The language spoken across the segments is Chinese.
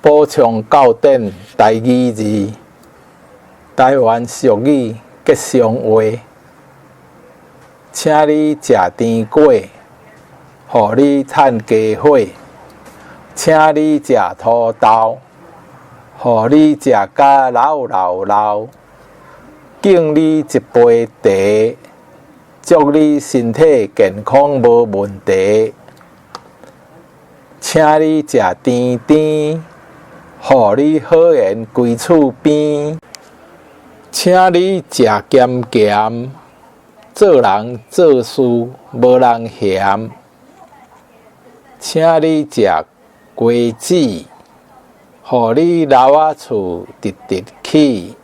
补充教典台语字，台湾俗语吉祥话。请你食甜粿，互你趁家伙；请你食土豆，互你食甲老。敬你一杯茶，祝你身体健康无问题。请你食甜，互你好缘归厝边。请你食咸，做人做事无人嫌。请你食瓜子，互你老仔厝直起。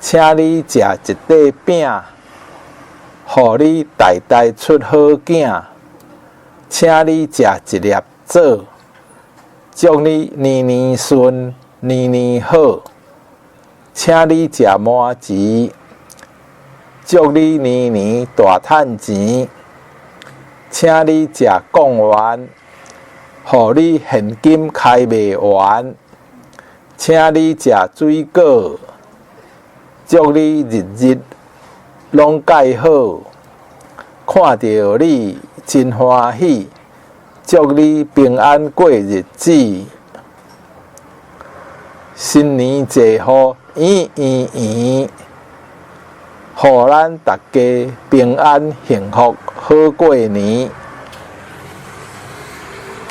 请你食一块饼，互你代出好囝。请你食一粒枣，祝你年顺，年好。请你食麻糍，祝你年大趁钱。请你食贡丸，互你现金开袂完。请你食水果，祝你日拢介好。看到你真欢喜，祝你平安过日子。新年祝福圆，互咱大家平安幸福好过年。